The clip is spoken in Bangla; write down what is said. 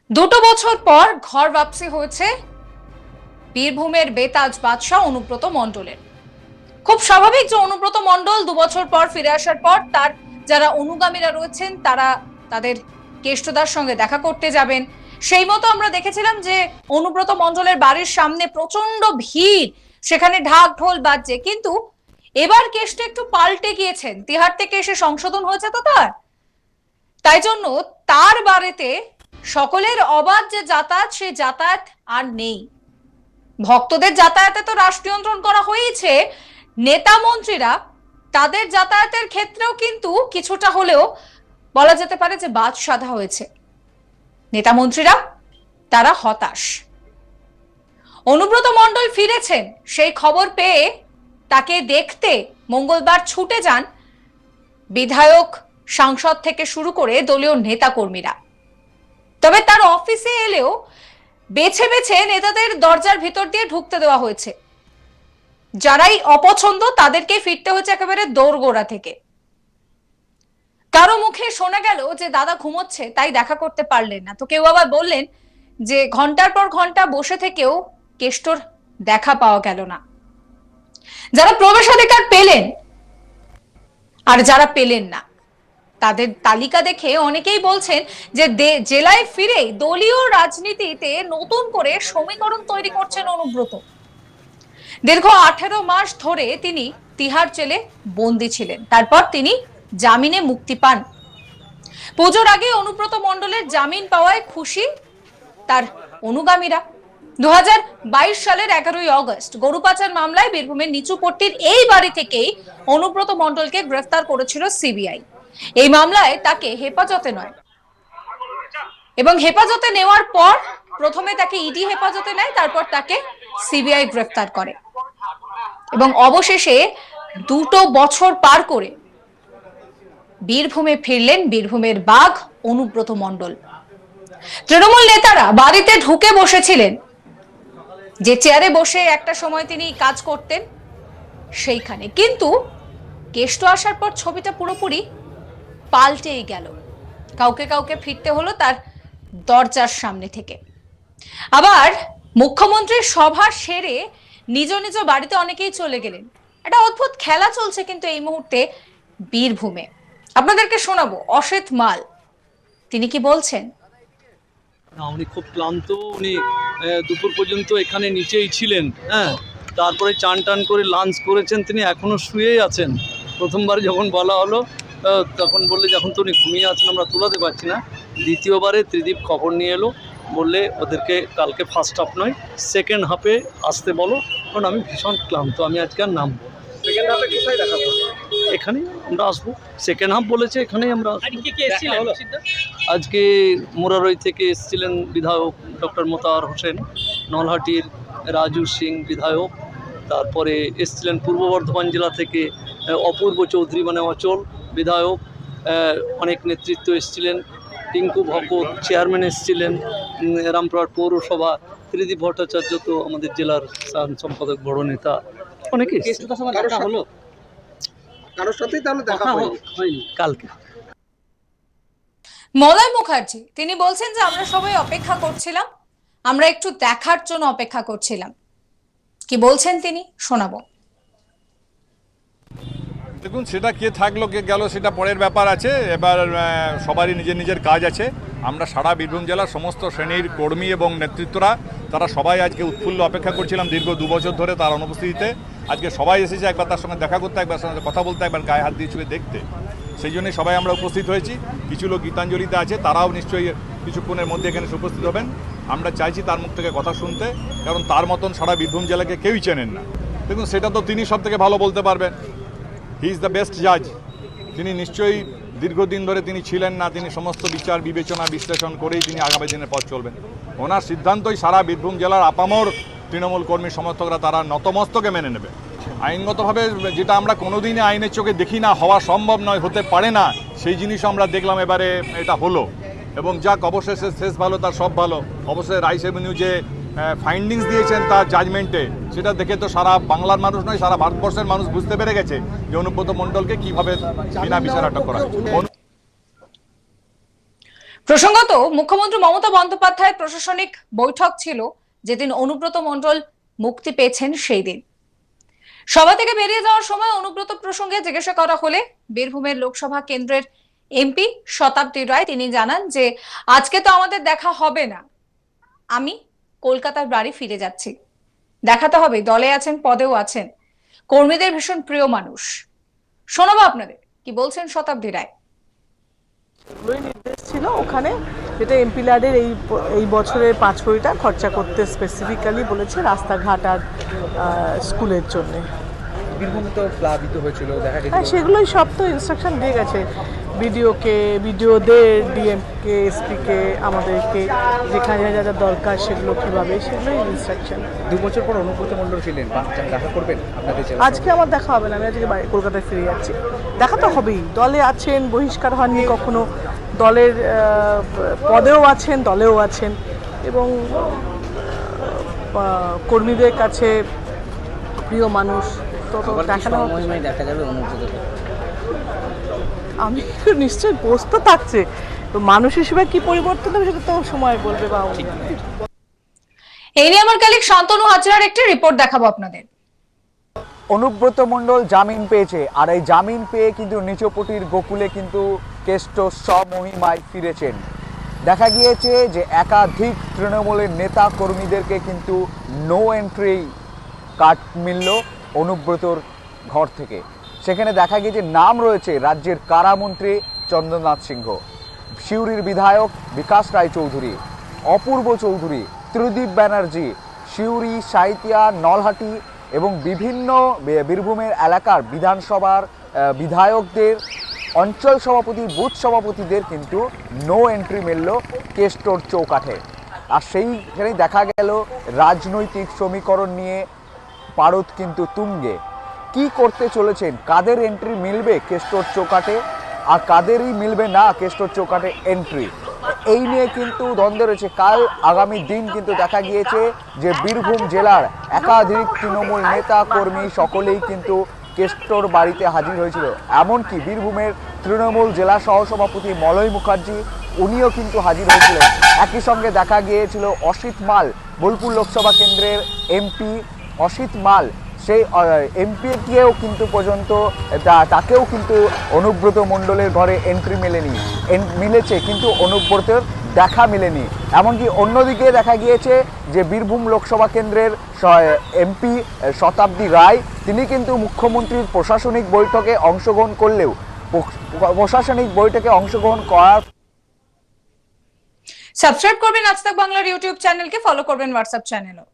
দুটো বছর পর ঘর বাপসি হয়েছে বীরভূমের বেতাজ বাদশাহ অনুব্রত মণ্ডলের। খুব স্বাভাবিক যে অনুব্রত মণ্ডল 2 বছর পর ফিরে আসার পর তার যারা অনুগামীরা রয়েছেন তারা তাদের কেষ্টদার সঙ্গে দেখা করতে যাবেন। সেই মতো আমরা দেখেছিলাম যে অনুব্রত মণ্ডলের বাড়ির সামনে প্রচন্ড ভিড়, সেখানে ঢাক ঢোল বাজছে। কিন্তু এবার কেষ্ট একটু পাল্টে গিয়েছেন, তিহার থেকে এসে সংশোধন হয়েছে তো তাই জন্য তার বাড়িতে সকলের অবাধ যে যাতায়াত, সেই যাতায়াত আর নেই। ভক্তদের যাতায়াতে তো রাশ নিয়ন্ত্রণ করা হয়েছে, নেতা মন্ত্রীরা তাদের যাতায়াতের ক্ষেত্রেও কিন্তু কিছুটা হলেও বলা যেতে পারে যে বাদ সাধা হয়েছে। নেতা মন্ত্রীরা তারা হতাশ। অনুব্রত মণ্ডল ফিরেছেন সেই খবর পেয়ে তাকে দেখতে মঙ্গলবার ছুটে যান বিধায়ক, সাংসদ থেকে শুরু করে দলীয় নেতা কর্মীরা। তবে তার অফিসে এলেও বেছে বেছে নেতাদের দরজার ভিতর দিয়ে ঢুকতে দেওয়া হয়েছে। যারাই অপছন্দ তাদেরকে ফিরতে হচ্ছে একেবারে দোরগোড়া থেকে। কারো মুখে শোনা গেল যে দাদা ঘুমোচ্ছে তাই দেখা করতে পারলেন না, তো কেউ আবার বললেন যে ঘন্টার পর ঘন্টা বসে থেকেও কেষ্টর দেখা পাওয়া গেল না। যারা প্রবেশাধিকার পেলেন আর যারা পেলেন না তাদের তালিকা দেখে অনেকেই বলছেন যে জেলায় ফিরে দলীয় রাজনীতিতে নতুন করে সমীকরণ তৈরি করছেন অনুব্রত। দীর্ঘ 18 মাস ধরে তিনি তিহার জেলে বন্দী ছিলেন, তারপর তিনি জামিনে মুক্তি পান। পুজোর আগে অনুব্রত মণ্ডলের জামিন পাওয়ায় খুশি তার অনুগামীরা। 2022 সালের 11ই অগস্ট গরু পাচার মামলায় বীরভূমের নিচুপট্টির এই বাড়ি থেকেই অনুব্রত মণ্ডলকে গ্রেফতার করেছিল সিবিআই। এই মামলায় তাকে হেফাজতে নয় এবং হেফাজতে নেওয়ার পর প্রথমে তাকে ইডি হেফাজতে নেয়, তারপর তাকে সিবিআই গ্রেফতার করে এবং অবশেষে 2 বছর পার করে বীরভূমে ফিরলেন বীরভূমের বাঘ অনুব্রত মণ্ডল। তৃণমূল নেতারা বাড়িতে ঢুকে বসেছিলেন, যে চেয়ারে বসে একটা সময় তিনি কাজ করতেন সেইখানে, কিন্তু কেষ্ট আসার পর ছবিটা পুরোপুরি পাল্টেই গেল। কাউকে কাউকে ফিরতে হলো তার দরজার সামনে থেকে। আবার মুখ্যমন্ত্রীর সভা সেরে নিজ নিজ বাড়িতে অনেকেই চলে গেলেন। একটা অদ্ভুত খেলা চলছে কিন্তু এই মুহূর্তে বীরভূমে। আপনাদেরকে শোনাবো অসিত মাল, তিনি কি বলছেন। উনি খুব ক্লান্ত, উনি দুপুর পর্যন্ত এখানে নিচেই ছিলেন। তারপরে চান টান করে লাঞ্চ করেছেন, তিনি এখনো শুয়েই আছেন। প্রথমবার যখন বলা হলো তখন বললে যখন তো উনি ঘুমিয়ে আছেন আমরা তুলাতে পারছি না। দ্বিতীয়বারে ত্রিদীপ খবর নিয়ে এলো, বললে ওদেরকে কালকে ফার্স্ট হাফ নয় সেকেন্ড হাফে আসতে বলো, কারণ আমি ভীষণ ক্লান্ত, আমি আজকে আর নামবো। সেকেন্ড হাফে কোথায় দেখা করব? এখানে আমরা আসবো, সেকেন্ড হাফ বলেছে এখানেই আমরা আজকে মোরারই থেকে এসেছিলেন বিধায়ক ডক্টর মোতাহার হোসেন, নলহাটির রাজু সিং বিধায়ক, তারপরে এসেছিলেন পূর্ব বর্ধমান জেলা থেকে অপূর্ব চৌধুরী মানে অচল বিধায়ক, অনেক নেতৃত্ব এসেছিলেন, টিঙ্কু ভকত চেয়ারম্যান এসেছিলেন, রামপুরহাট পৌরসভা ত্রিদীপ ভট্টাচার্য তো আমাদের জেলার সম্পাদক বড় নেতা, অনেকে হলো। কারোর সাথেই তাহলে দেখা হয়নি কালকে। মলয় মুখার্জি তিনি বলছেন যে আমরা সবাই অপেক্ষা করছিলাম, আমরা একটু দেখার জন্য অপেক্ষা করছিলাম। কি বলছেন তিনি শোনাবো। দেখুন, সেটা কে থাকলো কে গেল সেটা পরের ব্যাপার আছে। এবার সবারই নিজের নিজের কাজ আছে। আমরা সারা বীরভূম জেলার সমস্ত শ্রেণীর কর্মী এবং নেতৃত্বরা তারা সবাই আজকে উৎফুল্ল অপেক্ষা করছিলাম দীর্ঘ 2 বছর ধরে তার অনুপস্থিতিতে। আজকে সবাই এসেছে একবার তার সঙ্গে দেখা করতে, একবার সঙ্গে কথা বলতে, একবার গায়ে হাত দিয়ে ছুঁয়ে দেখতে। সেই জন্যই সবাই আমরা উপস্থিত হয়েছি। কিছু লোক গীতাঞ্জলিতে আছে, তারাও নিশ্চয়ই কিছুক্ষণের মধ্যে এখানে উপস্থিত হবেন। আমরা চাইছি তার মুখ থেকে কথা শুনতে, কারণ তার মতন সারা বীরভূম জেলাকে কেউই চেনেন না। দেখুন, সেটা তো তিনি সব থেকে ভালো বলতে পারবেন। হি ইজ দ্য বেস্ট জাজ। তিনি নিশ্চয়ই দীর্ঘদিন ধরে তিনি ছিলেন না, তিনি সমস্ত বিচার বিবেচনা বিশ্লেষণ করেই তিনি আগামী দিনের পথ চলবেন। ওনার সিদ্ধান্তই সারা বীরভূম জেলার আপামর তৃণমূল কর্মী সমর্থকরা তারা নতমস্তকে মেনে নেবে। আইনগতভাবে যেটা আমরা কোনোদিনই আইনের চোখে দেখি না, হওয়া সম্ভব নয়, হতে পারে না, সেই জিনিসও আমরা দেখলাম এবারে এটা হলো। এবং যাক, অবশেষে শেষ ভালো তার সব ভালো। অবশ্যই রাইস এভিনিউ যে ফাইন্ডিংস দিয়েছেন তার জাজমেন্টে, সেটা দেখে তো সারা বাংলার মানুষ নয় সারা ভারতবর্ষের মানুষ বুঝতে পেরে গেছে যে অনুব্রত মণ্ডলকে কিভাবে বিনা বিচারে আটক করা হয়েছে। প্রসঙ্গত, মুখ্যমন্ত্রী মমতা বন্দ্যোপাধ্যায়ের প্রশাসনিক বৈঠক ছিল যেদিন অনুব্রত মণ্ডল মুক্তি পেয়েছেন সেই দিন। সভা থেকে বেরিয়ে যাওয়ার সময় অনুব্রত প্রসঙ্গে জিজ্ঞাসা করা হলে বীরভূমের লোকসভা কেন্দ্রের এমপি শতাব্দী রায় তিনি জানান যে আজকে তো আমাদের দেখা হবে না, আমি কলকাতার বাড়ি ফিরে যাচ্ছি। দেখাতে হবে, দলে আছেন, পদেও আছেন, কর্মীদের ভীষণ প্রিয় মানুষ। শোনাবো আপনাদের কি বলছেন শতাব্দী রায়। এগুলোই নির্দেশ ছিল ওখানে, যেটা এমপি ল্যাডের এই বছরের 5 কোটি টাকা খরচা করতে স্পেসিফিক্যালি বলেছে রাস্তাঘাট আর স্কুলের জন্য। বীরভূম তো প্লাবিত হয়েছিল, দেখা গেছে। হ্যাঁ, সেগুলোই সব তো ইনস্ট্রাকশন দিয়ে গেছে বিডিওদের, ডিএমকে, এসপিকে, আমাদেরকে যেখানে যা যা দরকার সেগুলো কীভাবে, সেগুলোই ইনস্ট্রাকশন। 2 বছর পর অনুব্রত মণ্ডল ফিরলেন, দেখা করবেন আপনাদের জেলা? আজকে আমার দেখা হবে না, আমি আজকে কলকাতায় ফিরে যাচ্ছি। দেখা তো হবেই, দলে আছেন, বহিষ্কার হননি কখনো, দলের পদেও আছেন, দলেও আছেন এবং কর্মীদের কাছে প্রিয় মানুষ। তো দেখানো দেখা যাবে অনুব্রত। আমি নিশ্চয়ই পোস্ট তো থাকছে, তো মানুষ হিসেবে কি পরিবর্তন হবে সেটা তো সময় বলবে। বা এই নিয়ে আমার কালিক শান্তনু হাজরার একটি রিপোর্ট দেখাবো আপনাদের। অনুব্রত মণ্ডল জামিন পেয়েছে, আর এই জামিন পেয়ে কিন্তু নিচপটির গোকুলে কিন্তু কেষ্ট স্বমহিমায় ফিরেছেন। দেখা গিয়েছে যে একাধিক তৃণমূলের নেতা কর্মীদেরকে কিন্তু নো এন্ট্রি কার্ড মিলল অনুব্রতর ঘর থেকে। সেখানে দেখা গিয়েছে নাম রয়েছে রাজ্যের কারামন্ত্রী চন্দ্রনাথ সিংহ, সিউড়ির বিধায়ক বিকাশ রায় চৌধুরী, অপূর্ব চৌধুরী, ত্রিদীপ ব্যানার্জি, সিউড়ি, সাঁইথিয়া, নলহাটি এবং বিভিন্ন বীরভূমের এলাকার বিধানসভার বিধায়কদের, অঞ্চল সভাপতি, বুথ সভাপতিদের কিন্তু নো এন্ট্রি মিলল কেষ্টর চৌকাঠে। আর সেইখানেই দেখা গেল রাজনৈতিক সমীকরণ নিয়ে পারদ কিন্তু তুঙ্গে। কি করতে চলেছেন, কাদের এন্ট্রি মিলবে কেষ্টর চৌকাঠে আর কাদেরই মিলবে না কেষ্টর চৌকাঠে এন্ট্রি, এই নিয়ে কিন্তু দ্বন্দ্ব রয়েছে। কাল আগামী দিন কিন্তু দেখা গিয়েছে যে বীরভূম জেলার একাধিক তৃণমূল নেতা কর্মী সকলেই কিন্তু কেষ্টর বাড়িতে হাজির হয়েছিল। এমনকি বীরভূমের তৃণমূল জেলা সহসভাপতি মলয় মুখার্জি, উনিও কিন্তু হাজির হয়েছিলেন। একই সঙ্গে দেখা গিয়েছিল অসিত মাল, বোলপুর লোকসভা কেন্দ্রের এমপি অসিত মাল, সেই এমপিকেও কিন্তু পর্যন্ত তাকেও কিন্তু অনুব্রত মণ্ডলের ঘরে এন্ট্রি মিলেছে, কিন্তু অনুব্রতের দেখা মেলেনি। এমনকি অন্যদিকে দেখা গিয়েছে যে বীরভূম লোকসভা কেন্দ্রের এমপি শতাব্দী রায়, তিনি কিন্তু মুখ্যমন্ত্রীর প্রশাসনিক বৈঠকে অংশগ্রহণ করলেও প্রশাসনিক বৈঠকে অংশগ্রহণ করার। সাবস্ক্রাইব করবেন আজ তাক বাংলার ইউটিউব চ্যানেলকে, ফলো করবেন হোয়াটসঅ্যাপ চ্যানেলও।